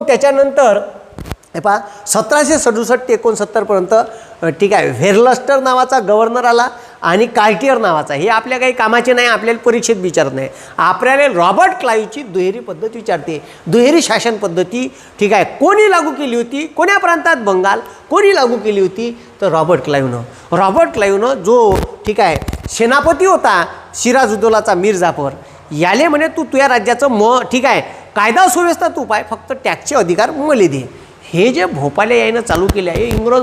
त्याच्यानंतर हे पहा 1767 ते 69 पर्यंत ठीक आहे व्हेर्लस्टर नावाचा गव्हर्नर आला आणि कार्टियर नावाचा, हे आपल्या काही कामाचे नाही, आपल्याला परीक्षेत विचारत नाही. आपल्याला रॉबर्ट क्लाईव्हची दुहेरी पद्धत विचारते. दुहेरी शासन पद्धती ठीक आहे कोणी लागू केली होती, कोण्या प्रांतात, बंगाल, कोणी लागू केली होती तर रॉबर्ट क्लाईव्हनं जो ठीक आहे सेनापती होता सिराजुद्दौलाचा मीर जाफर, याले म्हणे तू तुझ्या राज्याचं ठीक आहे कायदा सुव्यवस्था तू पाय, फक्त टॅक्सचे अधिकार मले दे. हे जे भोपाले यानं चालू केले आहे, इंग्रज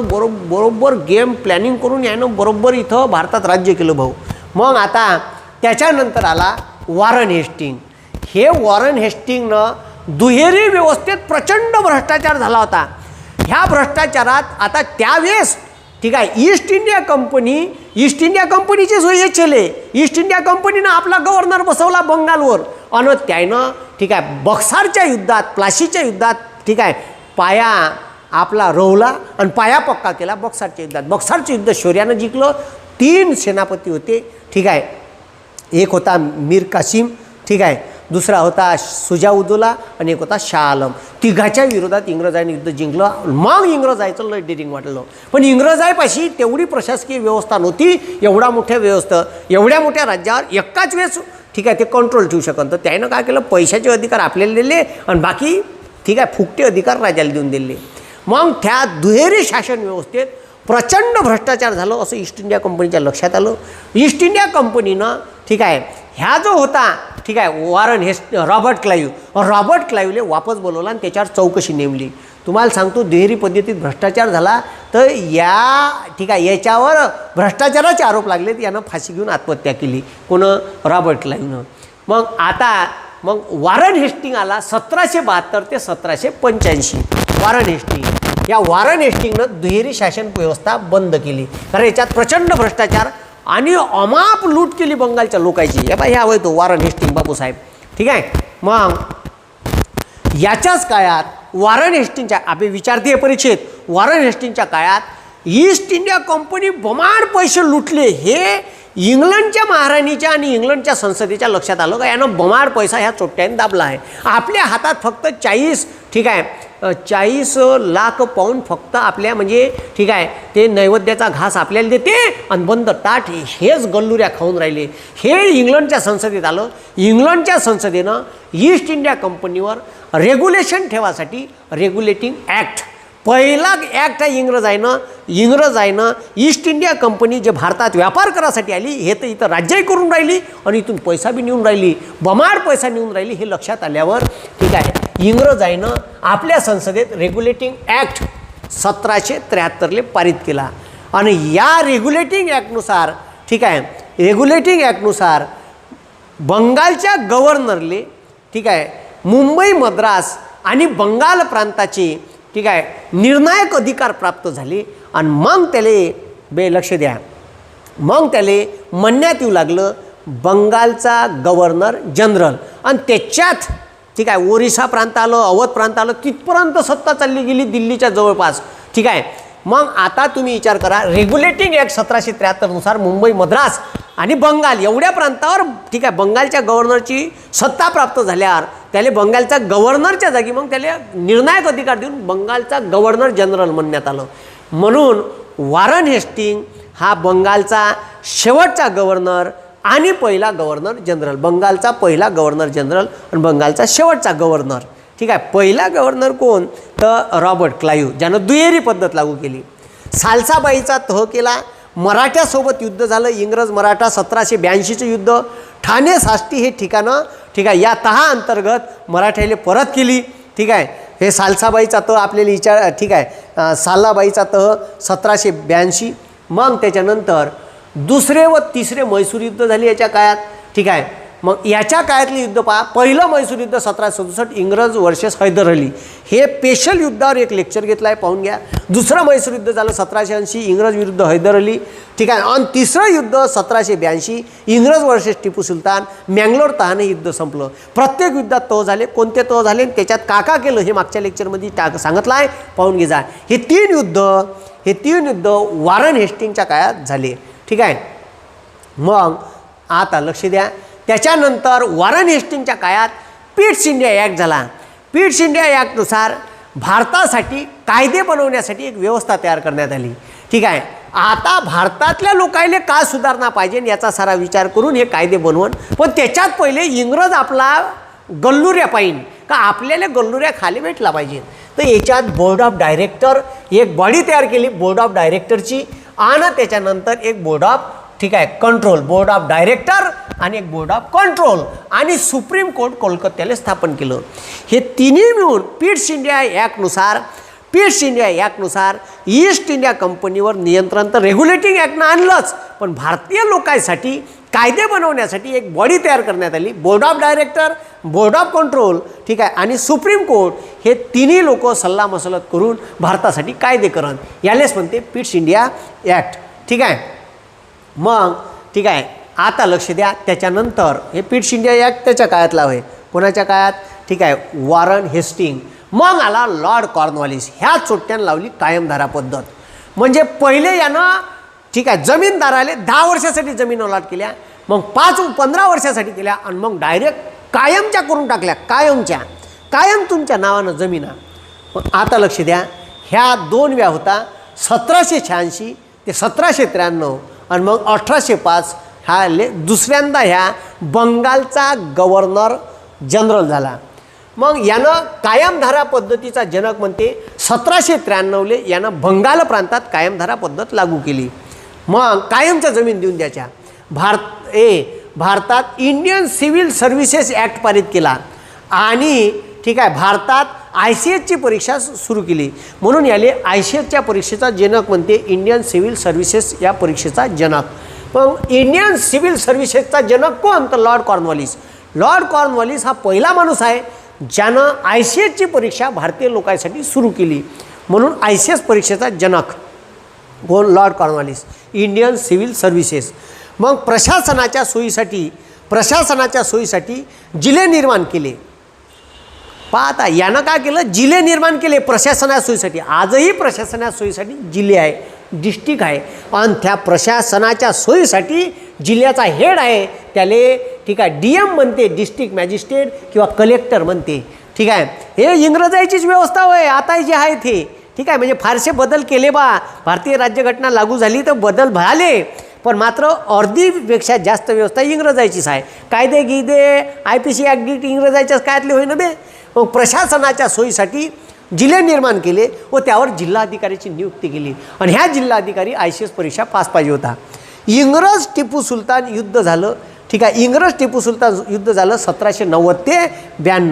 बरोबर गेम प्लॅनिंग करून यानं बरोबर इथं भारतात राज्य केलं भाऊ. मग आता त्याच्यानंतर आला वॉरन हेस्टिंग. हे वॉरन हेस्टिंगनं दुहेरी व्यवस्थेत प्रचंड भ्रष्टाचार झाला होता. ह्या भ्रष्टाचारात आता त्यावेळेस ठीक आहे ईस्ट इंडिया कंपनीचे सोय चले. ईस्ट इंडिया कंपनीनं आपला गव्हर्नर बसवला बंगालवर आणि त्यानं ठीक आहे बक्सारच्या युद्धात, प्लासीच्या युद्धात ठीक आहे पाया आपला रोवला आणि पाया पक्का केला बक्सारच्या युद्धात. बक्सारचं युद्ध शौर्यानं जिंकलं. 3 सेनापती होते ठीक आहे, एक होता मीर कासिम ठीक आहे, दुसरा होता सुजाउद्दौला आणि एक होता शाह आलम. तिघाच्या विरोधात इंग्रजांनी युद्ध जिंकलं. मग इंग्रजायचं लय डेरिंग वाटलं, पण इंग्रजायपाशी तेवढी प्रशासकीय व्यवस्था नव्हती. एवढ्या मोठ्या राज्यावर एकाच वेळेस ठीक आहे ते कंट्रोल ठेवू शकत. तर त्यानं काय केलं, पैशाचे अधिकार आपल्याला दिले आणि बाकी ठीक आहे फुकटे अधिकार राजाला देऊन दिले. मग त्या दुहेरी शासन व्यवस्थेत प्रचंड भ्रष्टाचार झालं असं ईस्ट इंडिया कंपनीच्या लक्षात आलं. ईस्ट इंडिया कंपनीनं ठीक आहे ह्या जो होता ठीक आहे रॉबर्ट क्लाईव्हले वापस बोलवला आणि त्याच्यावर चौकशी नेमली. तुम्हाला सांगतो दुहेरी पद्धतीत भ्रष्टाचार झाला तर ठीक आहे याच्यावर भ्रष्टाचाराचे आरोप लागले, यानं फाशी घेऊन आत्महत्या केली. रॉबर्ट क्लाईव्हनं. मग वॉरन हेस्टिंग आला 1772 ते 1785. या वॉरन हेस्टिंगनं दुहेरी शासन व्यवस्था बंद केली, कारण याच्यात प्रचंड भ्रष्टाचार आणि अमाप लूट केली बंगालच्या लोकांची. हे पाय हवं तो वॉरन हेस्टिंग बापूसाहेब ठीक आहे. मग याच्याच काळात वॉरन हेस्टिंगच्या आपले विचारते परीक्षेत, वॉरन हेस्टिंगच्या काळात ईस्ट इंडिया कंपनी बमाड पैसे लुटले. हे इंग्लंडच्या महाराणीच्या आणि इंग्लंडच्या संसदेच्या लक्षात आलं का यानं बमाड पैसा ह्या चोट्ट्याने दाबला आहे. आपल्या हातात फक्त 40 ठीक आहे 40 लाख पाऊंड फक्त आपल्या म्हणजे ठीक आहे ते नैवेद्याचा घास आपल्याला देते आणि बंद ताट हेच गल्लुऱ्या खाऊन राहिले. हे इंग्लंडच्या संसदेत आलं. इंग्लंडच्या संसदेनं ईस्ट इंडिया कंपनीवर रेग्युलेशन ठेवासाठी रेग्युलेटिंग ॲक्ट, पहिला ॲक्ट आहे इंग्रजायनं ईस्ट इंडिया कंपनी जे भारतात व्यापार करासाठी आली हे तर इथं राज्यही करून राहिली आणि इथून पैसा बी नेऊन राहिली, बमाड पैसा नेऊन राहिली. हे लक्षात आल्यावर ठीक आहे इंग्रजायनं आपल्या संसदेत रेग्युलेटिंग ॲक्ट 1773 पारित केला. आणि या रेग्युलेटिंग ॲक्टनुसार ठीक आहे बंगालच्या गव्हर्नरले ठीक आहे मुंबई, मद्रास आणि बंगाल प्रांताचे ठीक आहे निर्णायक अधिकार प्राप्त झाले. आणि मग त्याले लक्ष द्या, मग त्याले म्हणण्यात येऊ लागलं बंगालचा गव्हर्नर जनरल. आणि त्याच्यात ठीक आहे ओरिसा प्रांत आलं, अवध प्रांत आलं, तिथपर्यंत सत्ता चालली गेली दिल्लीच्या जवळपास ठीक आहे. मग आता तुम्ही विचार करा रेग्युलेटिंग ॲक्ट 1773 नुसार मुंबई, मद्रास आणि बंगाल एवढ्या प्रांतावर ठीक आहे बंगालच्या गव्हर्नरची सत्ता प्राप्त झाल्यावर त्याला बंगालचा गव्हर्नरच्या जागी मग त्याला निर्णायक अधिकार देऊन बंगालचा गव्हर्नर जनरल म्हणण्यात आलं. म्हणून वॉरन हेस्टिंग हा बंगालचा शेवटचा गव्हर्नर आणि पहिला गव्हर्नर जनरल, बंगालचा पहिला गव्हर्नर जनरल आणि बंगालचा शेवटचा गव्हर्नर ठीक आहे. पहिला गव्हर्नर कोण तर रॉबर्ट क्लाईव्ह, ज्यानं दुहेरी पद्धत लागू केली. सालसाबाईचा तह केला. मराठ्यासोबत युद्ध झालं, इंग्रज मराठा 1782चं युद्ध. ठाणे साष्टी हे ठिकाणं ठीक आहे या तहा अंतर्गत मराठ्याला परत केली ठीक आहे. हे सालसाबाईचा तह आपल्याला विचार ठीक आहे सालाबाईचा तह 1782. मग त्याच्यानंतर दुसरे व तिसरे म्हैसूर युद्ध झाले याच्या काळात ठीक आहे. मग याच्या काळातले युद्ध पहा. पहिलं म्हैसूर युद्ध 1767 इंग्रज वर्सेस हैदर अली, हे स्पेशल युद्धावर एक लेक्चर घेतलं आहे पाहून घ्या. दुसरं म्हैसूर युद्ध झालं 1780 इंग्रज विरुद्ध हैदर अली ठीक आहे. आणि तिसरं युद्ध 1782 इंग्रज वर्सेस टिपू सुलतान, मँगलोर तहाने युद्ध संपलं. प्रत्येक युद्धात तह झाले. कोणते तह झाले त्याच्यात काका केलं हे मागच्या लेक्चरमध्ये सांगितलं आहे, पाहून घे जा. हे तीन युद्ध वॉरन हेस्टिंगच्या काळात झाले ठीक आहे. मग आता लक्ष द्या, त्याच्यानंतर वॉरन हेस्टिंगच्या काळात पिट्स इंडिया ॲक्ट झाला. पिट्स इंडिया ॲक्टनुसार भारतासाठी कायदे बनवण्यासाठी एक व्यवस्था तयार करण्यात आली. ठीक आहे. आता भारतातल्या लोकांना का सुधारणा पाहिजे याचा सारा विचार करून हे कायदे बनवून, पण त्याच्यात पहिले इंग्रज आपला गल्लुऱ्या पाहिजे का आपल्याला गल्लुऱ्या खाली भेटला पाहिजे. तर याच्यात बोर्ड ऑफ डायरेक्टर एक बॉडी तयार केली बोर्ड ऑफ डायरेक्टरची, आणि त्याच्यानंतर एक बोर्ड ऑफ ठीक आहे कंट्रोल, बोर्ड ऑफ डायरेक्टर आणि एक बोर्ड ऑफ कंट्रोल, आणि सुप्रीम कोर्ट कोलकात्याला स्थापन केलं. हे तिन्ही मिळून पीट्स इंडिया ॲक्टनुसार ईस्ट इंडिया कंपनीवर नियंत्रण तर रेग्युलेटिंग ॲक्टनं आणलंच, पण भारतीय लोकांसाठी कायदे बनवण्यासाठी एक बॉडी तयार करण्यात आली, board of director, board of control, ठीक आहे, आणि सुप्रीम कोर्ट. हे तिन्ही लोक सल्लामसलत करून भारतासाठी कायदे करण, यालेच म्हणते पीट्स इंडिया ॲक्ट. ठीक आहे. मग ठीक आहे, आता लक्ष द्या. त्याच्यानंतर हे पीट्स इंडिया ॲक्ट त्याच्या काळातला होय. कोणाच्या काळात? ठीक आहे, वॉरन हेस्टिंग. मग आला लॉर्ड कॉर्नवॉलिस. ह्या चोट्ट्यानं लावली कायमधारा पद्धत. म्हणजे पहिले यानं ठीक आहे जमीनदाराले 10 वर्षासाठी जमीन अलॉट केल्या, मग 5-15 वर्षासाठी केल्या, आणि मग डायरेक्ट कायमच्या करून टाकल्या. कायम तुमच्या नावानं जमीन. मग आता लक्ष द्या, ह्या दोन व्या होता 1786 ते 1793, आणि मग 1805 हा दुसऱ्यांदा ह्या बंगालचा गव्हर्नर जनरल झाला. मग यानं कायमधारा पद्धतीचा जनक म्हणते 1793 यानं बंगाल प्रांतात कायमधारा पद्धत लागू केली. मग कायमच्या जमीन देऊन द्यायच्या. भारतात इंडियन सिव्हिल सर्व्हिसेस ॲक्ट पारित केला, आणि ठीक आहे भारतात ICSची परीक्षा सुरू केली. म्हणून याले ICSच्या परीक्षेचा जनक म्हणते इंडियन सिव्हिल सर्व्हिसेस या परीक्षेचा जनक. मग इंडियन सिव्हिल सर्व्हिसेसचा जनक कोण? तर लॉर्ड कॉर्नवॉलिस. लॉर्ड कॉर्नवॉलिस हा पहिला माणूस आहे ज्यानं ICSची परीक्षा भारतीय लोकांसाठी सुरू केली. म्हणून ICS परीक्षेचा जनक कोण? Lord Cornwallis. Indian civil services. मग प्रशासनाच्या सोयीसाठी जिल्हे निर्माण केले. पाहता यानं काय केलं? जिल्हे निर्माण केले प्रशासनाच्या सोयीसाठी. आजही प्रशासनाच्या सोयीसाठी जिल्हे आहे, डिस्ट्रिक्ट आहे, आणि त्या प्रशासनाच्या सोयीसाठी जिल्ह्याचा हेड आहे त्याले ठीक आहे DM म्हणते, डिस्ट्रिक्ट मॅजिस्ट्रेट किंवा कलेक्टर म्हणते. ठीक आहे. हे इंग्रजांचीच व्यवस्था होय आता जे आहे ते. ठीक आहे. म्हणजे फारसे बदल केले बा, भारतीय राज्यघटना लागू झाली तर बदल झाले, पण मात्र अर्धीपेक्षा जास्त व्यवस्था इंग्रजांचीच आहे. कायदे गिदे IPC ॲक्ट इंग्रजांच्याच काळातले होय ना बे. मग प्रशासनाच्या सोयीसाठी जिल्हे निर्माण केले व त्यावर जिल्हाधिकाऱ्याची नियुक्ती केली, आणि ह्या जिल्हाधिकारी ICS परीक्षा पास पाहिजे होता. इंग्रज टिपू सुलतान युद्ध झालं. ठीक आहे. इंग्रज टिपू सुलतान युद्ध झालं 1790 ते 92.